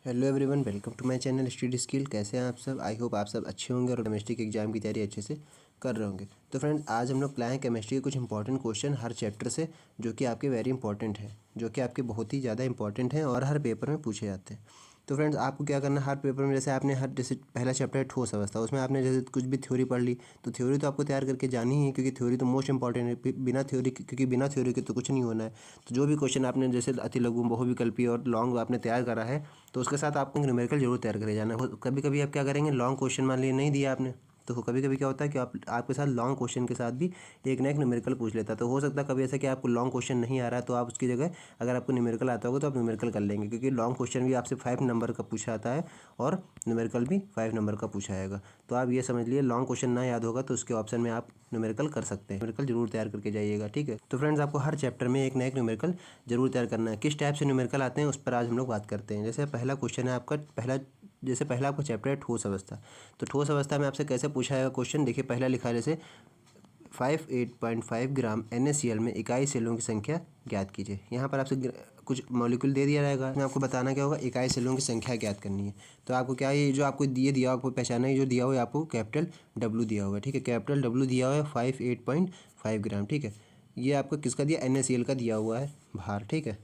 Hello everyone, welcome to my channel study skill. कैसे हैं आप सब? आई होप आप सब अच्छे होंगे और केमिस्ट्री के एग्जाम की तैयारी अच्छे से कर रहे होंगे। तो फ्रेंड्स, आज हम लोग लाए हैं केमिस्ट्री के कुछ इंपॉर्टेंट क्वेश्चन हर चैप्टर से, जो कि आपके वेरी इंपॉर्टेंट हैं, जो कि आपके बहुत ही ज़्यादा इंपॉर्टेंट हैं और हर पेपर में पूछे जाते हैं। तो फ्रेंड्स, आपको क्या करना है, हर पेपर में जैसे आपने जैसे पहला चैप्टर है ठोस अवस्था, उसमें आपने जैसे कुछ भी थ्योरी पढ़ ली, तो थ्योरी तो आपको तैयार करके जानी ही है, क्योंकि थ्योरी तो मोस्ट इंपॉर्टेंट है। बिना थ्योरी, क्योंकि बिना थ्योरी के तो कुछ नहीं होना है। तो जो भी क्वेश्चन आपने जैसे अति लघु, बहुविकल्पी और लॉन्ग आपने तैयार करा है, तो उसके साथ आपको न्यूमेरिकल जरूर तैयार करे जाना है। कभी कभी आप क्या करेंगे, लॉन्ग क्वेश्चन मान लीजिए नहीं दिया आपने, तो कभी कभी क्या होता है कि आपके साथ लॉन्ग क्वेश्चन के साथ भी एक ना एक न्यूमेरिकल पूछ लेता है। तो हो सकता है कभी ऐसा कि आपको लॉन्ग क्वेश्चन नहीं आ रहा है, तो आप उसकी जगह अगर आपको न्यूमेरिकल आता होगा तो आप न्यूमेरिकल कर लेंगे, क्योंकि लॉन्ग क्वेश्चन भी आपसे 5 नंबर का पूछा आता है और न्यूमेरिकल भी 5 नंबर का पूछा आएगा। तो आप ये समझ लिए, लॉन्ग क्वेश्चन ना याद होगा तो उसके ऑप्शन में आप न्यूमेरिकल कर सकते हैं। न्यूमेरिकल जरूर तैयार करके जाइएगा, ठीक है। तो फ्रेंड्स, आपको हर चैप्टर में एक ना एक न्यूमेरिकल जरूर तैयार करना है। किस टाइप से न्यूमेरिकल आते हैं उस पर आज हम लोग बात करते हैं। जैसे पहला क्वेश्चन है आपका, पहला आपका चैप्टर है ठोस अवस्था। तो ठोस अवस्था में आपसे कैसे पूछा जाएगा क्वेश्चन, देखिए पहला लिखा है जैसे 58.5 ग्राम NaCl में इकाई सेलों की संख्या ज्ञात कीजिए। यहाँ पर आपसे कुछ मॉलिक्यूल दे दिया रहेगा, इसमें आपको बताना क्या होगा, इकाई सेलों की संख्या ज्ञात करनी है। तो आपको क्या, ये जो आपको दिया आपको पहचाना है, जो दिया हुआ है आपको कैपिटल W दिया हुआ है, ठीक है। कैपिटल W दिया हुआ है 58.5 ग्राम, ठीक है। ये आपको किसका दिया, NaCl का दिया हुआ है भार, ठीक है।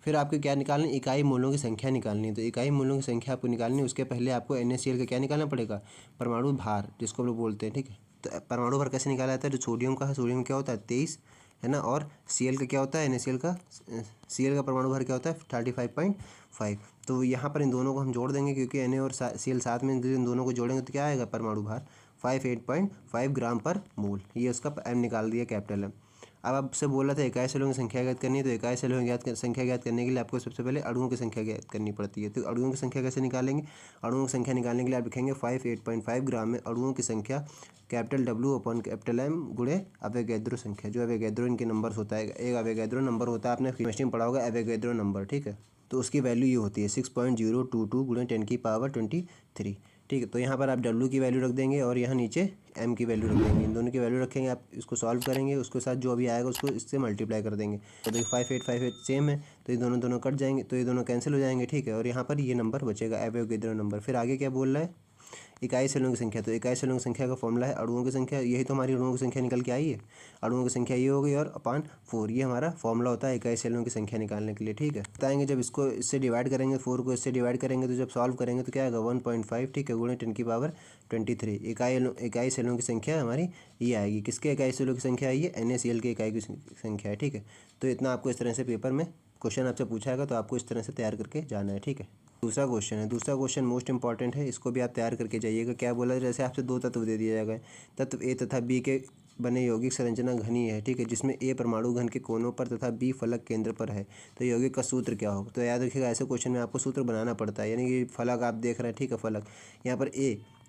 फिर आपको क्या निकालनी, इकाई मूलों की संख्या निकालनी है। तो इकाई मूलों की संख्या आपको निकालनी है, उसके पहले आपको NaCl का क्या निकालना पड़ेगा, परमाणु भार, जिसको हम लोग बोलते हैं, ठीक है। तो परमाणु भार कैसे निकाला जाता है, जो सोडियम का है, सोडियम क्या होता है 23, है ना, और Cl का क्या होता है, NaCl का, Cl का परमाणु भार क्या होता है 35.5। तो यहाँ पर इन दोनों को हम जोड़ देंगे, क्योंकि Na और Cl साथ में, इन दोनों को जोड़ेंगे तो क्या आएगा, परमाणु भार 58.5 ग्राम पर मोल। ये उसका M निकाल दिया, कैपिटल M। अब आपसे बोला था इकाई सेलों की संख्या ज्ञात करनी है, तो इकाई सेलों की संख्या ज्ञात करने के लिए आपको सबसे पहले अणुओं की संख्या ज्ञात करनी पड़ती है। तो अणुओं की संख्या कैसे निकालेंगे, अणुओं की संख्या निकालने के लिए आप लिखेंगे 58.5 ग्राम में अणुओं की संख्या capital W upon capital M गुणे अवोगैद्रो संख्या। जो अवोगैद्रो इनके नंबर्स होता है, एक अवोगैद्रो नंबर होता है, आपने केमिस्ट्री में पढ़ा होगा अवोगैद्रो नंबर, ठीक है। तो उसकी वैल्यू ये होती है 6.022 गुणे 10⁻23, ठीक है। तो यहाँ पर आप W की वैल्यू रख देंगे और यहाँ नीचे M की वैल्यू रख देंगे। इन दोनों की वैल्यू रखेंगे, आप इसको सॉल्व करेंगे, उसके साथ जो अभी आएगा उसको इससे मल्टीप्लाई कर देंगे। तो देखिए 5858 सेम है, तो ये दोनों कट जाएंगे, तो ये दोनों कैंसिल हो जाएंगे, ठीक है। और यहाँ पर ये नंबर बचेगा, एवोगैड्रो नंबर। फिर आगे क्या बोल रहा है, इकाई सेलों की संख्या। तो इकाई सेलों की संख्या का फॉर्मूला है अणुओं की संख्या, यही तो हमारी अणुओं की संख्या निकल के आई है। अणुओं की संख्या ये हो गई, और अपान 4 ये हमारा फॉर्मूला होता है इकाई सेलों की संख्या निकालने के लिए, ठीक है। बताएंगे जब इसको इससे डिवाइड करेंगे, 4 को इससे डिवाइड करेंगे, तो जब सॉल्व करेंगे तो क्या आएगा 1.5, ठीक है, गुणे 10⁻23। इकाई सेलों की संख्या हमारी ये आएगी। किसके इकाई सेलों की संख्या आई है, NaCl के इकाई की संख्या है, ठीक है। तो इतना आपको इस तरह से पेपर में क्वेश्चन आपसे पूछा जाएगा, तो आपको इस तरह से तैयार करके जाना है, ठीक है। दूसरा क्वेश्चन है, दूसरा क्वेश्चन मोस्ट इंपॉर्टेंट है, इसको भी आप तैयार करके जाइएगा। क्या बोला है, जैसे आपसे 2 तत्व दे दिया जाएगा, तत्व A तथा B के बने यौगिक संरचना घनी है, ठीक है, जिसमें A परमाणु घन के कोनों पर तथा B फलक केंद्र पर है। तो यौगिक का सूत्र क्या होगा। तो याद रखिएगा, ऐसे क्वेश्चन में आपको सूत्र बनाना पड़ता है, यानी कि फलक आप देख रहे हैं, ठीक है, फलक यहाँ पर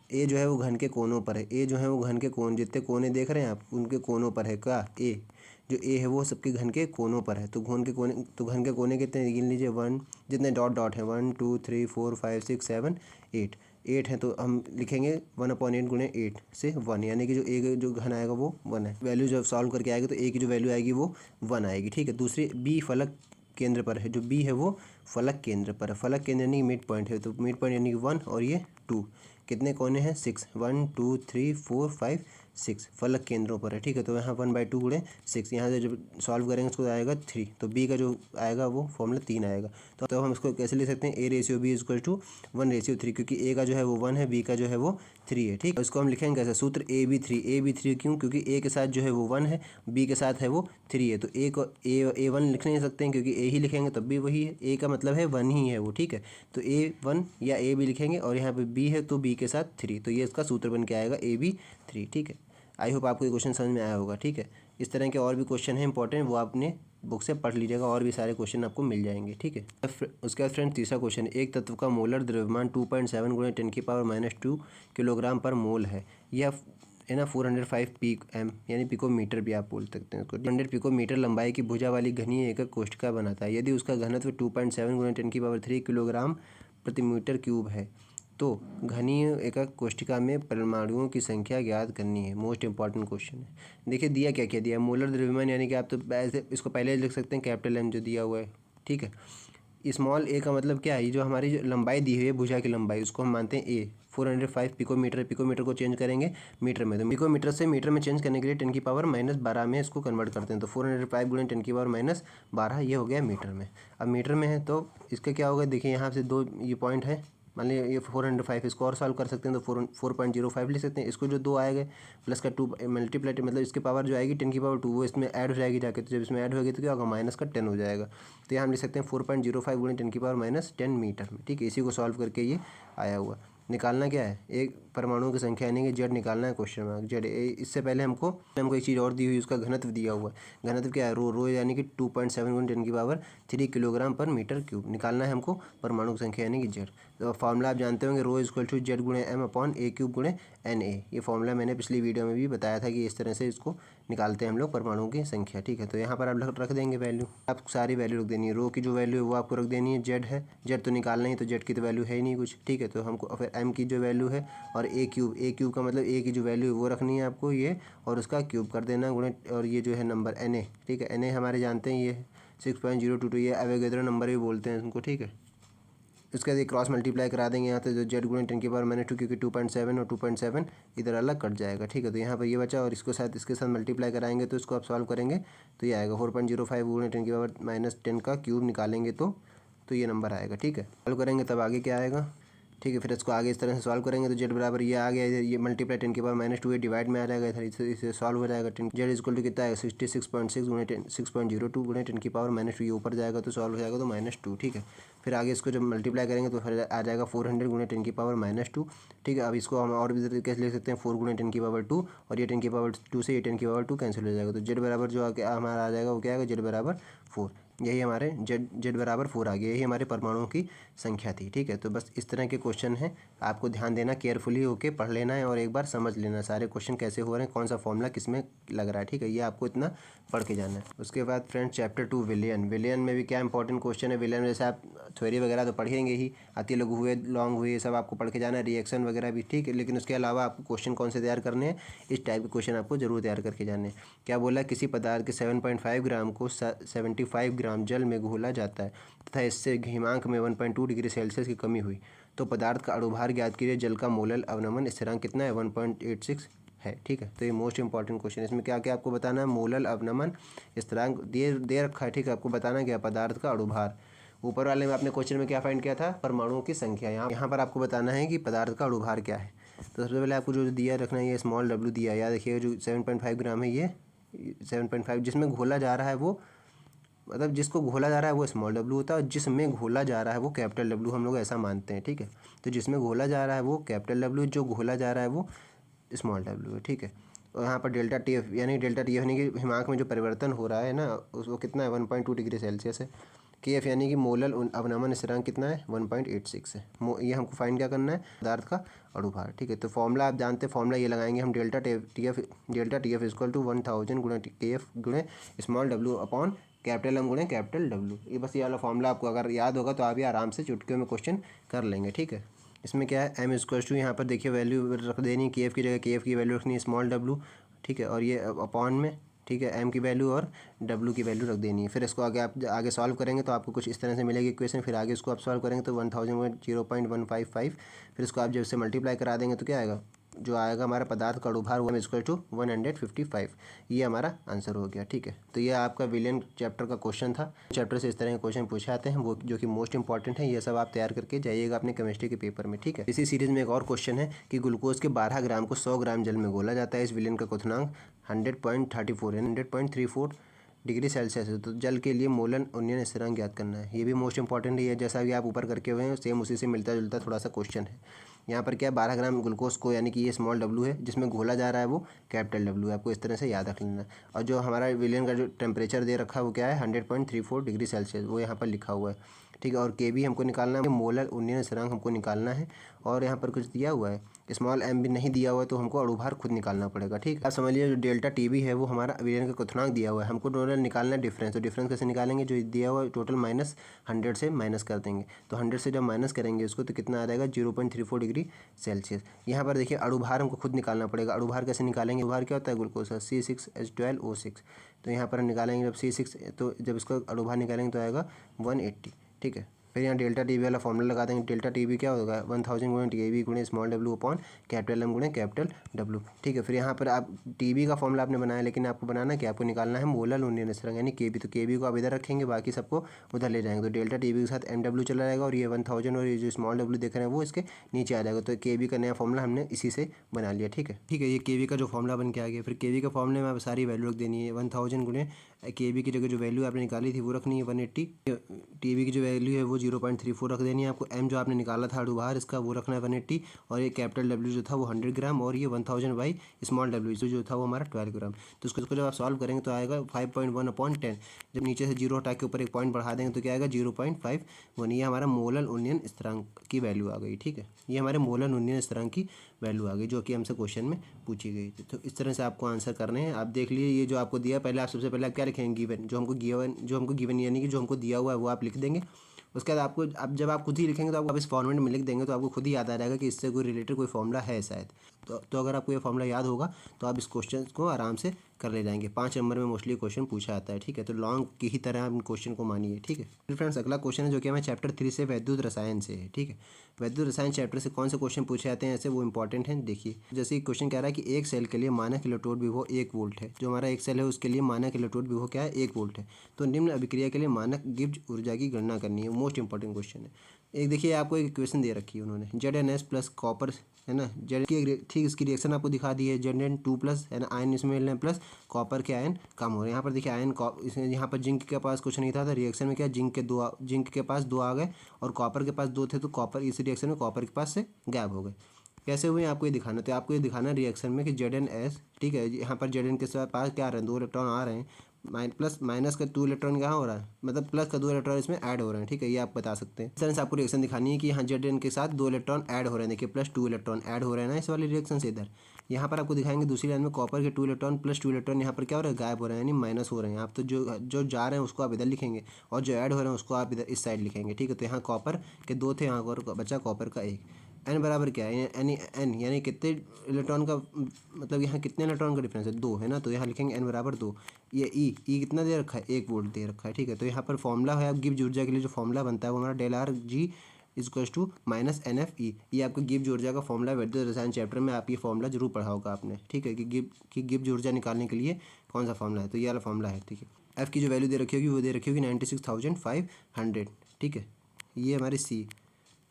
ए जो है वो घन के कोनों पर है, ए जो है वो घन के कोन, जितने कोने देख रहे हैं आप उनके कोनों पर है क्या, ए जो ए है वो सबके घन के कोनों पर है। तो घन के कोने कितने गिन लीजिए, 1, जितने डॉट डॉट हैं 1 2 3 4 5 6 7 8, 8 है, तो हम लिखेंगे 1/8 गुणे 8 से 1, यानी कि जो ए का जो घन आएगा वो 1 है। वैल्यू जब सॉल्व करके आएगी तो ए की जो वैल्यू आएगी वो 1 आएगी, ठीक है। दूसरी बी फलक केंद्र पर है, जो बी है वो फलक केंद्र पर है। फलक केंद्र यानी मिड पॉइंट है, तो मिड पॉइंट यानी कि 1 और ये 2, कितने कोने हैं 6, 1 2 3 4 5 6 फलक केंद्रों पर है, ठीक है। तो यहाँ 1/2 गुणे 6, यहाँ से जब सॉल्व करेंगे उसको आएगा 3, तो बी का जो आएगा वो फॉर्मूला 3 आएगा। तो हम इसको कैसे ले सकते हैं, A/B=1/3, क्योंकि ए का जो है वो 1 है, बी का जो है वो 3 है, ठीक है। इसको हम लिखेंगे कैसे, सूत्र AB3 क्यों, क्योंकि ए के साथ जो है वो 1 है, बी के साथ है वो 3 है। तो ए को A1 लिख नहीं सकते हैं, क्योंकि ए ही लिखेंगे तब भी वही है, ए का मतलब है 1 ही है वो, ठीक है। तो A1 या ए भी लिखेंगे, और यहाँ पे बी है तो बी के साथ 3, तो ये इसका सूत्र बन के आएगा AB3, ठीक है। आई होप आपको ये क्वेश्चन समझ में आया होगा, ठीक है। इस तरह के और भी क्वेश्चन हैं इंपॉर्टेंट, वो आपने बुक से पढ़ लीजिएगा, और भी सारे क्वेश्चन आपको मिल जाएंगे, ठीक है। उसके बाद फ्रेंड तीसरा क्वेश्चन है, एक तत्व का मोलर द्रव्यमान 2.7 गुणे 10⁻⁻2 किलोग्राम पर मोल है। यह है ना 405 pm यानी पिकोमीटर भी आप बोल सकते हैं उसको, 100 पिकोमीटर लंबाई की भुजा वाली घनीय एकक कोष्ठिका बनाता है। यदि उसका घनत्व 2.7 गुणे 10⁻³ किलोग्राम प्रति मीटर क्यूब है, तो घनीय एकक कोष्ठिका में परमाणुओं की संख्या ज्ञात करनी है। मोस्ट इंपॉर्टेंट क्वेश्चन है। देखिए दिया क्या क्या दिया, मोलर द्रव्यमान यानी कि आप तो ऐसे इसको पहले लिख सकते हैं कैपिटल M जो दिया हुआ है, ठीक है। स्मॉल ए का मतलब क्या है, ये जो हमारी जो लंबाई दी हुई है भुजा की लंबाई, उसको हम मानते हैं ए। 405 पिकोमीटर, पिकोमीटर को चेंज करेंगे मीटर में, तो पिकोमीटर से मीटर में चेंज करने के लिए 10⁻⁻12 में इसको कन्वर्ट करते हैं, तो 405 गुणे 10⁻⁻12 ये हो गया मीटर में। अब मीटर में है तो इसका क्या होगा, देखिए यहाँ से दो ये पॉइंट है, मान लीजिए ये 405, इसको और सॉल्व कर सकते हैं तो 4.05 लिख सकते हैं। इसको जो दो आएगा प्लस का 2 मल्टीप्लाई, मतलब इसके पावर जो आएगी 10⁻2 वो इसमें ऐड हो जाएगी जाके, तो जब इसमें ऐड होगी तो क्या होगा, माइनस का 10 हो जाएगा। तो यहाँ हम लिख सकते हैं 4.05 गुणे 10⁻−10 मीटर में, ठीक है। इसी को सॉल्व करके ये आया हुआ। निकालना क्या है, एक परमाणुओं की संख्या यानी कि जेड निकालना है, क्वेश्चन मार्क जेड। इससे पहले हमको एक चीज़ और दी हुई, उसका घनत्व दिया हुआ है। घनत्व क्या है, रो यानी कि 2.7 गुणे 10⁻3 किलोग्राम पर मीटर क्यूब निकालना है हमको, परमाणु की संख्या यानी कि जेड। तो फॉर्मूला आप जानते होंगे, रो इक्वल टू जेड गुणे एम अपॉन ए क्यूब गुणे एन ए। ये फॉर्मूला मैंने पिछली वीडियो में भी बताया था कि इस तरह से इसको निकालते हैं हम लोग परमाणुओं की संख्या, ठीक है। तो यहाँ पर आप रख देंगे वैल्यू, आप सारी वैल्यू रख देनी है। रो की जो वैल्यू है वो आपको रख देनी है, जेड है, जेड तो निकालना ही, तो जेड की तो वैल्यू है ही नहीं कुछ, ठीक है। तो हमको फिर एम की जो वैल्यू है और ए क्यूब का मतलब ए की जो वैल्यू है वो रखनी है आपको ये, और उसका क्यूब कर देना गुणे, और ये जो है नंबर एन ए, ठीक है। एन ए हमारे जानते हैं ये 6.022, ये एवोगैड्रो नंबर भी बोलते हैं उनको, ठीक है। उसके बाद क्रॉस मल्टीप्लाई करा देंगे यहाँ से, जो जेड गुणे 10⁻⁻2, क्योंकि 2.7 और 2.7 इधर अलग कट जाएगा, ठीक है। तो यहाँ पर ये बचा, और इसके साथ मल्टीप्लाई कराएंगे तो इसको आप सॉल्व करेंगे तो ये आएगा 4.05 गुणे 10⁻−10 का क्यूब निकालेंगे तो ये नंबर आएगा, ठीक है। सॉल्व करेंगे तब आगे क्या आएगा, ठीक है। फिर इसको आगे इस तरह से सॉल्व करेंगे तो जेड बराबर ये आ गया, इधर ये मल्टीप्लाई 10⁻−2 डिवाइड में आ जाएगा इधर, इसे सॉल्व हो जाएगा। जेड इक्वल टू कितना है, 66.6 गुणे 6.02 गुणे 10⁻−2, ये ऊपर जाएगा तो सॉल्व हो जाएगा तो -2, ठीक है। फिर आगे इसको जब मल्टीप्लाई करेंगे तो फिर आ जाएगा 400 गुणे 10⁻−2, ठीक है। अब इसको हम और भी कैसे लिख सकते हैं, 4 गुणे 10⁻2, और ये 10⁻2 से ये 10⁻2 कैंसिल हो जाएगा, तो जेड बराबर जो हमारा आ जाएगा वो क्या आएगा, जेड बराबर 4। यही हमारे जेड बराबर 4 आ गया, यही हमारे परमाणुओं की संख्या थी, ठीक है। तो बस इस तरह के क्वेश्चन हैं, आपको ध्यान देना, केयरफुली होके पढ़ लेना है, और एक बार समझ लेना सारे क्वेश्चन कैसे हो रहे हैं, कौन सा फॉर्मूला किस में लग रहा है, ठीक है। ये आपको इतना पढ़ के जाना है। उसके बाद फ्रेंड्स चैप्टर 2 विलियन में भी क्या इंपॉर्टेंट क्वेश्चन है। विलियन जैसे आप थ्योरी वगैरह तो पढ़ेंगे ही, अति लघु हुए, लॉन्ग हुए, ये सब आपको पढ़ के जाना है, रिएक्शन वगैरह भी, ठीक है। लेकिन उसके अलावा आपको क्वेश्चन कौन से तैयार करने हैं, इस टाइप के क्वेश्चन आपको जरूर तैयार करके जाने हैं। क्या बोला, किसी पदार्थ के 7.5 ग्राम को 75 ग्राम जल में घोला जाता है तथा इससे हिमांक में 1.2 डिग्री सेल्सियस की कमी हुई, तो पदार्थ का अणुभार ज्ञात कीजिए। जल का मोलल अवनमन स्थिरांक कितना है, 1.86 है, ठीक है। तो ये मोस्ट इंपॉर्टेंट क्वेश्चन है। इसमें क्या क्या आपको बताना है, मोलल अवनमन स्थिरांक दे रखा है, ठीक है। आपको बताना क्या, पदार्थ का अणुभार। ऊपर वाले में आपने क्वेश्चन में क्या फाइंड किया था, परमाणुओं की संख्या। यहाँ पर आपको बताना है कि पदार्थ का अणुभार क्या है। तो सबसे पहले आपको जो दिया रखना है, ये स्मॉल w दिया है, याद रखिएगा। जो 7.5 ग्राम है, ये 7.5 जिसमें घोला जा रहा है वो, मतलब जिसको घोला जा रहा है वो स्मॉल w होता है, और जिसमें घोला जा रहा है वो कैपिटल W, हम लोग ऐसा मानते हैं, ठीक है। तो जिसमें घोला जा रहा है वो कैपिटल W, जो घोला जा रहा है वो स्मॉल w है, ठीक है। और यहाँ पर डेल्टा टी एफ यानी कि हिमांक में जो परिवर्तन हो रहा है ना, उसको कितना है, 1.2 डिग्री सेल्सियस है। के एफ यानी कि मोलल अवनमन स्थिरांक कितना है, 1.86 है। ये हमको फाइंड क्या करना है, पदार्थ का अणुभार, ठीक है। तो फॉर्मूला आप जानते हैं, फॉर्मूला ये लगाएंगे हम, delta T F equal to 1000 गुणे के एफ गुणे small w upon capital M गुणे कैपिटल W। ये बस ये वाला फॉर्मूला आपको अगर याद होगा तो आप ये आराम से चुटकियों में क्वेश्चन कर लेंगे, ठीक है। इसमें क्या है, m इक्वल टू, यहाँ पर देखिए वैल्यू रख देनी है, के एफ की जगह के एफ की वैल्यू रखनी है स्मॉल w, ठीक है। और ये अपॉन में, ठीक है, m की वैल्यू और w की वैल्यू रख देनी है। फिर इसको आप आगे सॉल्व करेंगे तो आपको कुछ इस तरह से मिलेगी इक्वेशन। फिर आगे इसको आप सॉल्व करेंगे तो 1000 0.155, फिर इसको आप जब से मल्टीप्लाई करा देंगे तो क्या आएगा, जो आएगा हमारा पदार्थ का अणुभार वो इक्वल टू 155। ये हमारा आंसर हो गया, ठीक है। तो ये आपका विलियन चैप्टर का क्वेश्चन था। चैप्टर से इस तरह के क्वेश्चन पूछे आते हैं, वो जो कि मोस्ट इंपॉर्टेंट है। ये सब आप तैयार करके जाइएगा अपने केमिस्ट्री के पेपर में, ठीक है। इसी सीरीज में एक और क्वेश्चन है कि ग्लूकोज के 12 ग्राम को 100 ग्राम जल में घोला जाता है। इस विलियन का क्वथनांक 100.34 डिग्री सेल्सियस है। तो जल के लिए मोलन उन्नयन स्थिरांक ज्ञात करना है। ये भी मोस्ट इंपॉर्टेंट है, ये जैसा भी आप ऊपर करके हुए हैं सेम उसी से मिलता जुलता थोड़ा सा क्वेश्चन है। यहाँ पर क्या, 12 ग्राम ग्लूकोज को, यानी कि ये स्मॉल w है, जिसमें घोला जा रहा है वो कैपिटल W है। आपको इस तरह से याद रख लेना है। और जो हमारा विलियन का जो टेम्परेचर दे रखा है वो क्या है, 100.34 डिग्री सेल्सियस, वो यहाँ पर लिखा हुआ है, ठीक है। और के भी हमको निकालना है, मोलर उन्नयन स्थिरांक हमको निकालना है। और यहाँ पर कुछ दिया हुआ है, स्मॉल m भी नहीं दिया हुआ है, तो हमको अणुभार खुद निकालना पड़ेगा, ठीक है। आप समझ लीजिए, जो डेल्टा टी भी है वो हमारा विलियन का क्वथनांक दिया हुआ है, हमको टोटल निकालना है डिफरेंस। तो डिफरेंस कैसे निकालेंगे, जो दिया हुआ है टोटल -100 से माइनस कर देंगे। तो 100 से जब माइनस करेंगे उसको तो कितना आ जाएगा, 0.34 डिग्री सेल्सियस। यहाँ पर देखिए अणुभार हमको खुद निकालना पड़ेगा। अणुभार कैसे निकालेंगे, अणुभार क्या होता है, ग्लूकोज का C6H12O6। तो यहाँ पर हम निकालेंगे जब C6, तो जब इसका अणुभार निकालेंगे तो आएगा 180, ठीक है। फिर यहाँ डेल्टा टी बी वाला फॉर्मूला लगा देंगे। डेल्टा टी बी क्या होगा, 1000 गुणे टी ए बी गुणे small W upon capital M गुणे कैपिटल डब्ल्यू, ठीक है। फिर यहाँ पर आप टी बी का फॉर्मूला आपने बनाया, लेकिन आपको बनाना क्या, आपको निकालना है मोलर यूनियन स्थिरांक यानी के बी। तो के बी को आप इधर रखेंगे, बाकी सबको उधर ले जाएंगे। तो डेल्टा टी बी के साथ एम डब्ल्यू चला जाएगा और ये 1000 और ये जो स्मॉल डब्ल्यू देख रहे हैं वो इसके नीचे आ जाएगा। तो के बी का नया फॉर्मूला हमने इसी से बना लिया, ठीक है। ठीक है, ये के बी का जो फॉर्मूला बन के आ गया। फिर के बी का फॉर्मूले में आप सारी वैल्यू रख देनी है। 1000 गुणे के बी की जगह जो वैल्यू आपने निकाली थी वो रखनी है 180। टी बी की जो वैल्यू है वो 0.34 रख देनी है आपको। एम जो आपने निकाला था बाहर इसका वो रखना है 180, और ये कैपिटल डब्ल्यू जो था वो 100 ग्राम, और ये 1000 बाई स्मॉल डब्ल्यू जो था वो हमारा 12 ग्राम। तो उसको जब आप सॉल्व करेंगे तो आएगा 5.1/10। जब नीचे से जीरो हटा के ऊपर एक पॉइंट बढ़ा देंगे तो क्या आएगा 0.51। ये हमारा मोलर यूनियन स्थिरांक की वैल्यू आ गई, ठीक है। ये हमारे मोलर यूनियन स्थिरांक की वैल्यू आ गई जो कि हमसे क्वेश्चन में पूछी गई थी। तो इस तरह से आपको आंसर करने हैं। आप देख लीजिए, ये जो आपको दिया पहले, आप सबसे पहले आप क्या लिखेंगे, गिवन। जो हमको गिवन यानी कि जो हमको दिया हुआ है वो आप लिख देंगे। उसके बाद आपको, अब जब आप खुद ही लिखेंगे तो आपको इस फॉर्मेट में लिख देंगे तो आपको खुद ही याद आ जाएगा कि इससे कोई रिलेटेड कोई फॉर्मूला है शायद। तो अगर आपको ये फॉर्मूला याद होगा तो आप इस क्वेश्चन को आराम से कर ले जाएंगे। 5 नंबर में मोस्टली क्वेश्चन पूछा जाता है, ठीक है। तो लॉन्ग की ही तरह आप क्वेश्चन को मानिए, ठीक है। फिर फ्रेंड्स अगला क्वेश्चन है जो कि हमें चैप्टर 3 से वैद्युत रसायन से है, ठीक है। वैद्युत रसायन चैप्टर से कौन से क्वेश्चन पूछे जाते हैं ऐसे, वो इंपॉर्टेंट हैं। देखिए, जैसे क्वेश्चन कह रहा है कि एक सेल के लिए मानक इलेक्ट्रोड विभव 1 वोल्ट है। जो हमारा एक सेल है उसके लिए मानक इलेक्ट्रोड विभव क्या है, 1 वोल्ट है। तो निम्न अभिक्रिया के लिए मानक गिब्स ऊर्जा की गणना करनी है। मोस्ट इंपॉर्टेंट क्वेश्चन है। एक देखिए, आपको एक इक्वेशन दे रखी है उन्होंने, ZnS प्लस कॉपर है ना, जेड की ठीक इसकी रिएक्शन आपको दिखा दी है। Zn2 प्लस है ना, आयन इसमें मिल रहे हैं प्लस कॉपर के आयन कम हो रहे हैं। यहाँ पर देखिए आयन इसमें यहाँ पर जिंक के पास कुछ नहीं था, तो रिएक्शन में क्या जिंक के पास 2 आ गए और कॉपर के पास 2 थे, तो कॉपर इस रिएक्शन में कॉपर के पास से गायब हो गए। कैसे हुए आपको ये दिखाना, तो आपको ये दिखाना रिएक्शन में कि Zns, ठीक है, यहाँ पर Zn के पास क्या आ रहे हैं, 2 इलेक्ट्रॉन आ रहे हैं। प्लस माइनस का 2 इलेक्ट्रॉन कहाँ हो रहा है, मतलब प्लस का 2 इलेक्ट्रॉन इसमें ऐड हो रहे हैं, ठीक है। ये आप बता सकते हैं। इस तरह से आपको रिएक्शन दिखानी है कि यहाँ Zn के साथ 2 इलेक्ट्रॉन ऐड हो रहे हैं। देखिए प्लस 2 इलेक्ट्रॉन ऐड हो रहे हैं ना इस वाली रिएक्शन से इधर। यहाँ पर आपको दिखाएंगे दूसरी लाइन में कॉपर के 2 इलेक्ट्रॉन प्लस 2 इलेक्ट्रॉन यहाँ पर क्या हो रहा है, गायब हो रहे हैं, यानी माइनस हो रहे हैं। आप तो जो जा रहे हैं उसको आप इधर लिखेंगे और जो ऐड हो रहे हैं उसको आप इधर इस साइड लिखेंगे, ठीक है। तो यहाँ कॉपर के 2 थे, यहाँ और बचा कॉपर का 1। एन बराबर क्या है, एन यानी कितने इलेक्ट्रॉन का, मतलब यहाँ कितने इलेक्ट्रॉन का डिफरेंस है, 2 है ना। तो यहाँ लिखेंगे एन बराबर 2। ये ई कितना दे रखा है, 1 वोल्ट दे रखा है, ठीक है। तो यहाँ पर फॉर्मूला है, आप गिब्स ऊर्जा के लिए जो फॉर्मूला बनता है वो हमारा del R G equals to minus N F E. ये आपको गिब्स ऊर्जा का फॉर्मूला वैद्युत रसायन चैप्टर में आप ये फॉर्मूला जरूर पढ़ा होगा आपने, ठीक है, कि गिब्स ऊर्जा निकालने के लिए कौन सा फॉर्मूला है। तो ये वाला फॉर्मूला है, ठीक है। एफ की जो वैल्यू दे रखी होगी वो दे रखी होगी 96,500, ठीक है। ये हमारी सी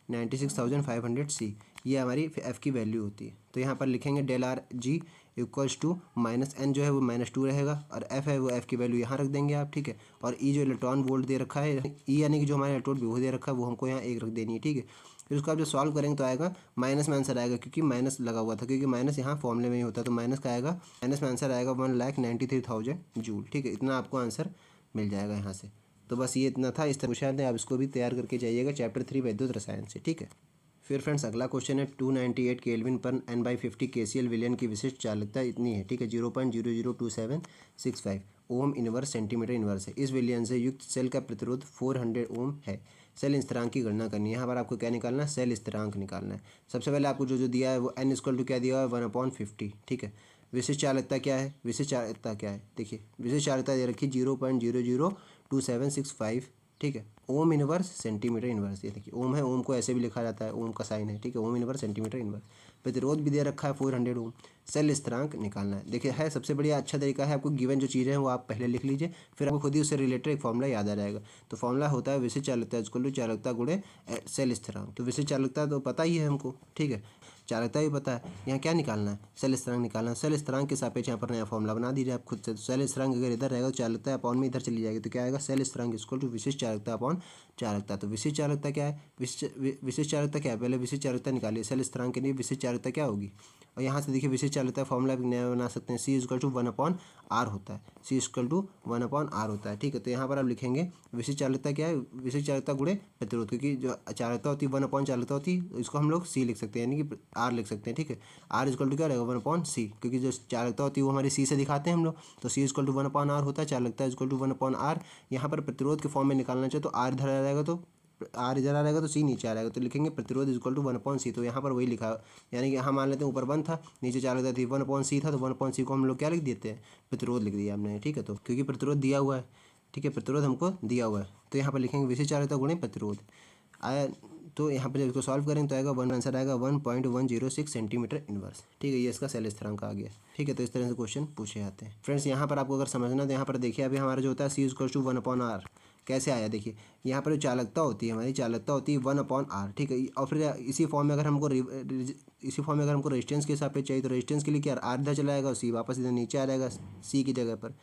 96,500 सी, ये हमारी एफ़ की वैल्यू होती है। तो यहाँ पर लिखेंगे del R G equals to minus N जो है वो -2 रहेगा, और एफ है वो एफ़ की वैल्यू यहाँ रख देंगे आप, ठीक है। और ई जो इलेक्ट्रॉन वोल्ट दे रखा है, ई यानी कि जो हमारा इलेक्ट्रॉन विभव दे रखा है वो हमको यहाँ 1 रख देनी है, ठीक है। फिर उसको आप जो सॉल्व करेंगे तो आएगा माइनस में आंसर आएगा, क्योंकि माइनस लगा हुआ था, क्योंकि माइनस यहाँ फॉर्मूले में ही होता है। तो माइनस का आएगा, माइनस में आंसर आएगा 1,93,000 जूल, ठीक है। इतना आपको आंसर मिल जाएगा यहाँ से। तो बस ये इतना था, इस तरह पूछा है, आप इसको भी तैयार करके जाइएगा चैप्टर 3 वैद्युत रसायन से, ठीक है। फिर फ्रेंड्स अगला क्वेश्चन है 298 केल्विन पर n/50 KCl विलयन की विशिष्ट चालकता इतनी है, ठीक है, 0.002765 ओम इनवर्स सेंटीमीटर इनवर्स है। इस विलयन से युक्त सेल का प्रतिरोध 400 ओम है। सेल स्थिरांक की गणना करनी है। यहाँ पर आपको क्या निकालना है, सेल स्थिरांक निकालना है। सबसे पहले आपको जो दिया है वो n = क्या दिया है, 1/50, ठीक है। विशिष्ट चालकता क्या है, विशिष्ट चालकता क्या है, देखिए विशिष्ट चालकता दे रखी 0.002765, ठीक है। ओम इनवर्स सेंटीमीटर इनवर्स, ये देखिए ओम है, ओम को ऐसे भी लिखा जाता है, ओम का साइन है, ठीक है। Ohm inverse centimetre inverse. प्रतिरोध भी दे रखा है 400 ओम। सेल स्थिरांक निकालना है। देखिए है सबसे बढ़िया अच्छा तरीका है, आपको गिवन जो चीज़ें हैं वो आप पहले लिख लीजिए, फिर आपको खुद ही उससे रिलेटेड एक फॉर्मूला याद आ जाएगा। तो फॉर्मूला होता है विशिष्ट चालकता = चालकता गुणे सेल स्थिरांक। तो विशिष्ट चालकता तो पता ही है हमको, ठीक है, चालकता भी पता है। यहाँ क्या निकालना है, सेल स्थिरांक निकालना है। सेल स्थिरांक के सापेक्ष यहाँ पर नया फॉर्मूला बना दीजिए आप खुद से। तो सेल स्थिरांक अगर इधर रहेगा तो चालकता अपॉन में इधर चली जाएगी, तो क्या आएगा, सेल स्थिरांक = विशिष्ट चालकता अपॉन चालकता। तो विशिष्ट चालकता क्या है, विशिष्ट चालकता क्या है, पहले विशिष्ट चालकता निकालिए। सेल स्थिरांक के लिए विशिष्ट चालकता क्या होगी, और यहाँ से देखिए विशिष्ट चालकता फॉर्मूला भी नया बना सकते हैं। C = 1/R होता है, C = 1/R होता है, ठीक है। तो यहाँ पर आप लिखेंगे विशिष्ट चालकता क्या है, विशिष्ट चालकता गुणे प्रतिरोध, क्योंकि जो चालकता होती है 1/, चालकता होती है, इसको हम लोग C लिख सकते हैं, यानी कि R लिख सकते हैं, ठीक है। R = क्या रहेगा, 1/C, क्योंकि जो चालकता होती है वो हमारी C से दिखाते हैं हम लोग। तो C = 1/R होता है, चालकता = 1/R। यहाँ पर प्रतिरोध के फॉर्म में निकालना चाहिए, तो R इधर आ जाएगा, तो R इधर आ जाएगा, तो C नीचे आ जाएगा। तो लिखेंगे प्रतिरोध = 1/C। तो यहाँ पर वही लिखा, यानी कि हम मान लेते हैं ऊपर 1 था, नीचे चालकता थी 1/C था, तो 1/C को हम लोग क्या लिख देते हैं, प्रतिरोध लिख दिया हमने, ठीक है। तो क्योंकि प्रतिरोध दिया हुआ है, ठीक है, प्रतिरोध हमको दिया हुआ है, तो यहाँ पर लिखेंगे विशिष्ट चालकता गुणे प्रतिरोध आया। तो यहाँ पर जब इसको सॉल्व करेंगे तो आएगा आंसर आएगा 1.106 सेंटीमीटर इनवर्स। ठीक है, ये इसका शैल स्थिरांक आ गया। ठीक है, तो इस तरह से क्वेश्चन पूछे जाते हैं। फ्रेंड्स यहाँ पर आपको अगर समझना तो यहाँ पर देखिए अभी हमारा जो होता है C=1/r कैसे आया। देखिए यहाँ पर जो चालकता होती है, हमारी चालकता होती है 1/r। ठीक है, और फिर इसी फॉर्म में अगर हमको रेजिस्टेंस के हिसाब पे चाहिए तो रेजिस्टेंस के लिए क्या r इधर चला जाएगा और c वापस इधर नीचे आ जाएगा c की जगह पर।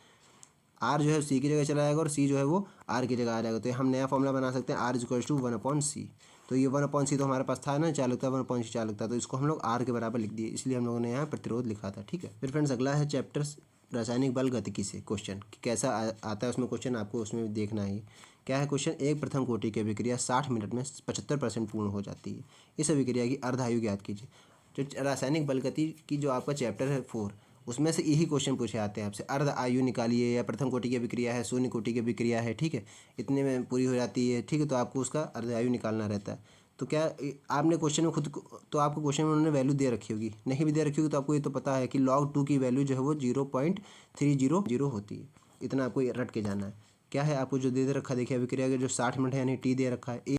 r जो है c की जगह चला जाएगा और c जो है वो r की जगह आ जाएगा। तो हम नया फॉर्मूला बना सकते हैं r=1/c। तो ये 1/c तो हमारे पास था ना, चालकता 1/c चालकता, तो इसको हम लोग r के बराबर लिख दिए, इसलिए हम लोगों ने यहाँ प्रतिरोध लिखा था। ठीक है, फिर फ्रेंड्स अगला है चैप्टर रासायनिक बल गतिकी से क्वेश्चन कि कैसा आता है उसमें क्वेश्चन, आपको उसमें देखना है। क्या है क्वेश्चन, एक प्रथम कोटि की अभिक्रिया 60 मिनट में 75% पूर्ण हो जाती है। इस अभिक्रिया की अर्धायु ज्ञात कीजिए। जो रासायनिक बल गति की जो आपका चैप्टर है 4, उसमें से यही क्वेश्चन पूछे आते हैं आपसे। अर्ध आयु निकालिए, या प्रथम कोटि की अभिक्रिया है, शून्य कोटि की अभिक्रिया है, ठीक है, इतने में पूरी हो जाती है। ठीक है, तो आपको उसका अर्ध आयु निकालना रहता है। तो क्या आपने क्वेश्चन में तो आपको क्वेश्चन में उन्होंने वैल्यू दे रखी होगी, नहीं भी दे रखी होगी तो आपको ये तो पता है कि log 2 की वैल्यू जो है वो 0.300 होती है। इतना आपको रट के जाना है। क्या है आपको जो दे रखा, देखिए अभिक्रिया के जो 60 मिनट है यानी टी दे रखा है, ए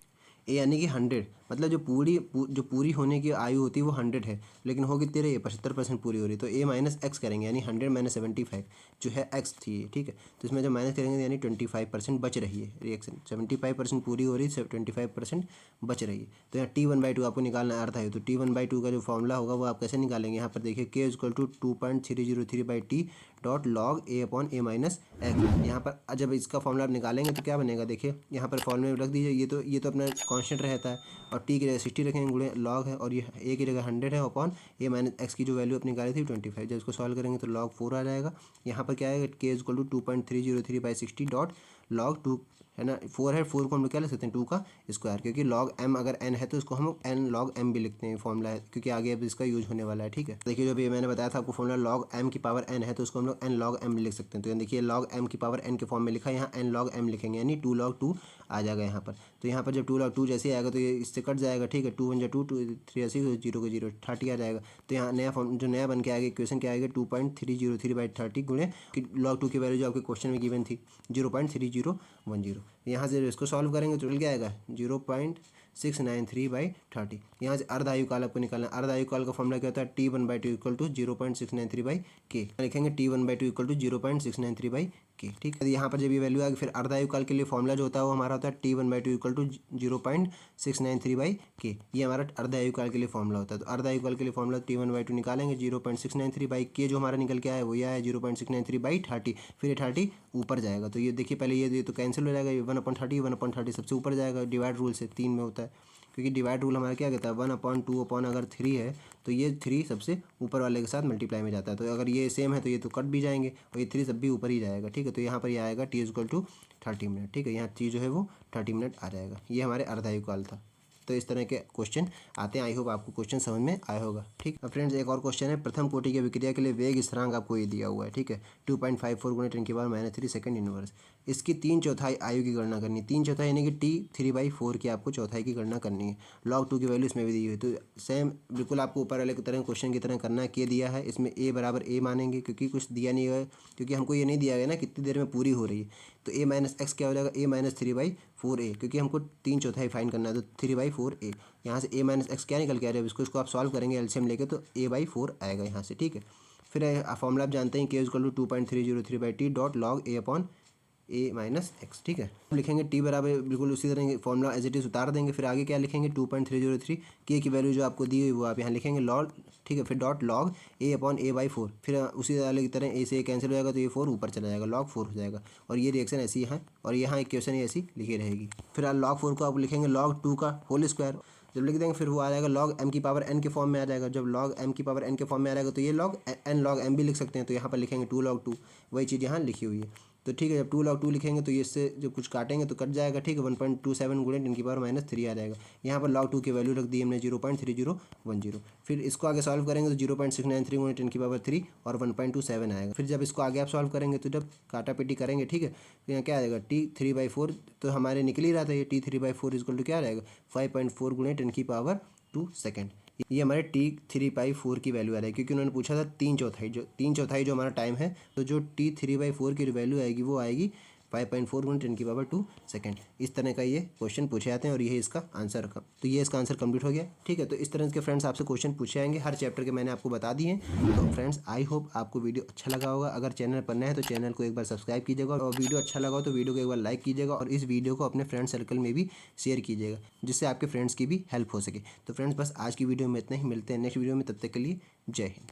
यानी कि 100, मतलब जो पूरी होने की आयु होती है वो 100 है, लेकिन हो कितनी रही है, 75% पूरी हो रही है। तो a-x करेंगे यानी 100 - 75 जो है x थी। ठीक है, तो इसमें जब माइनस करेंगे यानी 25% बच रही है रिएक्शन। 75% पूरी हो रही है, 25% बच रही है। तो यहाँ T1/2 आपको निकालना है अर्थ है। तो T1/2 का जो फॉर्मूला होगा वो आप कैसे निकालेंगे, यहाँ पर देखिए K = 2.303/T log a/a-x। यहाँ पर जब इसका फॉर्मूला आप निकालेंगे तो क्या बनेगा, देखिए यहाँ पर फॉर्मूले में रख दीजिए। ये तो अपना कांस्टेंट रहता है, और टी की जगह 60 रखेंगे गुणे लॉग है, और ये ए की जगह 100 है अपॉन a-x की जो वैल्यू अपनी निकाली थी 25। जब इसको सॉल्व करेंगे तो log 4 आ जाएगा। यहाँ पर क्या है, K = 2.303/60 log 2 है ना, 4 है, 4 को हम लोग क्या लिख सकते हैं 2 का स्क्वायर, क्योंकि log m अगर n है तो इसको हम n log m भी लिखते हैं, फॉर्मूला है क्योंकि आगे अब इसका यूज होने वाला है। ठीक है, देखिए जो भी मैंने बताया था आपको फॉर्मूला log m की पावर n है तो उसको हम लोग n log m लिख सकते हैं। तो देखिए log m की पावर n के फॉर्म में लिखा है, यहाँ n log m लिखेंगे यानी 2 log 2 आ जाएगा यहाँ पर। तो यहाँ पर जब 2 log 2 जैसे आएगा तो ये इससे कट जाएगा। ठीक है, 2 × 2 2 3 80 0 को 0 30 आ जाएगा। तो यहाँ नया फॉर्म जो नया बन के आएगा इक्वेशन क्या आएगा 2.303/30 गुणे log 2 की वैल्यू जो आपके क्वेश्चन में गिवन थी 0.3010। यहाँ से इसको सॉल्व करेंगे तो क्या आएगा 0.693/30। यहाँ से अर्ध आयु काल आपको निकालना है। अर्ध आयु काल का फॉर्मूला क्या होता है, T1/2 = 0.693/K। लिखेंगे T1/2 = 0.693/K। ठीक है, यहाँ पर जब ये वैल्यू आएगी फिर अर्ध आयु काल के लिए फॉर्मूला जो होता है वो हमारा होता है T1/2 = 0.693/K। ये हमारा अर्ध आयु काल के लिए फॉर्मूला होता है। तो अर्ध आयु काल के लिए फॉर्मूला T1/2 निकालेंगे 0.693/K जो हमारा निकल के आया वो ये आया 0.693/30। फिर ये 30 ऊपर जाएगा। तो ये देखिए पहले ये तो कैंसिल हो जाएगा, ये 1/30 1/30 सबसे ऊपर जाएगा, डिवाइड रूल से 3 में होता है, क्योंकि डिवाइड रूल हमारा क्या कहता है 1/2 अगर 3 है तो ये 3 सबसे ऊपर वाले के साथ मल्टीप्लाई में जाता है। तो अगर ये सेम है तो ये तो कट भी जाएंगे और ये 3 सब भी ऊपर ही जाएगा। ठीक है, तो यहाँ पर ये आएगा T = 30 मिनट। ठीक है, यहाँ T जो है वो 30 मिनट आ जाएगा। ये हमारे अर्धायु काल था। तो इस तरह के क्वेश्चन आते हैं। आई होप आपको क्वेश्चन समझ में आया होगा। ठीक है फ्रेंड्स, एक और क्वेश्चन है, प्रथम कोटि की अभिक्रिया के लिए वेग स्थिरांक आपको ये दिया हुआ है। ठीक है, 2.54 × 10⁻³ सेकंड इनवर्स। इसकी 3/4 आयु की गणना करनी है। 3/4 यानी कि T3/4 की आपको चौथाई की गणना करनी है। log 2 की वैल्यू इसमें भी दी हुई है। तो सेम बिल्कुल आपको ऊपर वाले की तरह क्वेश्चन की तरह करना है। के दिया है, इसमें a = a मानेंगे क्योंकि कुछ दिया नहीं है, क्योंकि हमको ये नहीं दिया गया ना कितनी देर में पूरी हो रही है। तो a-x क्या हो जाएगा, a - 3/4a, क्योंकि हमको 3/4 फाइंड करना है। तो 3/4a, यहाँ से a-x क्या निकल के आ रहा है, इसको आप सॉल्व करेंगे एलसीएम लेके तो a/4 आएगा यहाँ से। ठीक है, फिर फॉर्मूला आप जानते हैं K = 2.303/T log a-x। ठीक है, लिखेंगे T बराबर बिल्कुल उसी तरह फॉर्मूला एज इट इज उतार देंगे। फिर आगे क्या लिखेंगे 2.303 K की वैल्यू जो आपको दी हुई वो आप यहाँ लिखेंगे लॉग। ठीक है, फिर log a/a/4। फिर उसी वाले की तरह a से कैंसिल हो जाएगा तो ये 4 ऊपर चला जाएगा, log 4 हो जाएगा। और ये रिएक्शन ऐसी है और यहाँ इक्वेशन ऐसी लिखी रहेगी। फिर log 4 को आप लिखेंगे log 2 का होल स्क्वायर। जब लिख देंगे फिर वो आ जाएगा log m की पावर n के फॉर्म में आ जाएगा। जब log m की पावर n के फॉर्म में आ जाएगा तो ये log n log m भी लिख सकते हैं। तो यहाँ पर लिखेंगे 2 log 2, वही चीज़ यहाँ लिखी हुई है। तो ठीक है, जब 2 log 2 लिखेंगे तो ये इससे जब कुछ काटेंगे तो कट जाएगा। ठीक है, 1.27 × 10⁻³ आ जाएगा। यहाँ पर log 2 की वैल्यू रख दी हमने 0.3010। फिर इसको आगे सॉल्व करेंगे तो 0.693 × 10⁻³ और 1.27 आएगा। फिर जब इसको आगे आप सॉल्व करेंगे तो जब काटा पीटी करेंगे, ठीक है, तो यहाँ क्या आएगा T3/4 तो हमारे निकल ही रहा था। ये T3/4 = क्या रहेगा 5.4 × 10⁻² सेकेंड। ये हमारे T3/4 की वैल्यू आ रही है, क्योंकि उन्होंने पूछा था 3/4 जो हमारा टाइम है। तो जो T3/4 की वैल्यू आएगी वो आएगी 5.4 × 10⁻² सेकेंड। इस तरह का ये क्वेश्चन पूछे जाते हैं और ये इसका आंसर का, तो ये इसका आंसर कंप्लीट हो गया। ठीक है, तो इस तरह के फ्रेंड्स आपसे क्वेश्चन पूछे जाएंगे, हर चैप्टर के मैंने आपको बता दिए हैं। तो फ्रेंड्स आई होप आपको वीडियो अच्छा लगा होगा। अगर चैनल पर नया है तो चैनल को एक बार सब्सक्राइब कीजिएगा, और वीडियो अच्छा लगा हो तो वीडियो को एक बार लाइक कीजिएगा, और इस वीडियो को अपने फ्रेंड सर्कल में भी शेयर कीजिएगा, जिससे आपके फ्रेंड्स की भी हेल्प हो सके। तो फ्रेंड्स बस आज की वीडियो में इतना ही, मिलते हैं नेक्स्ट वीडियो में, तब तक के लिए जय हिंद।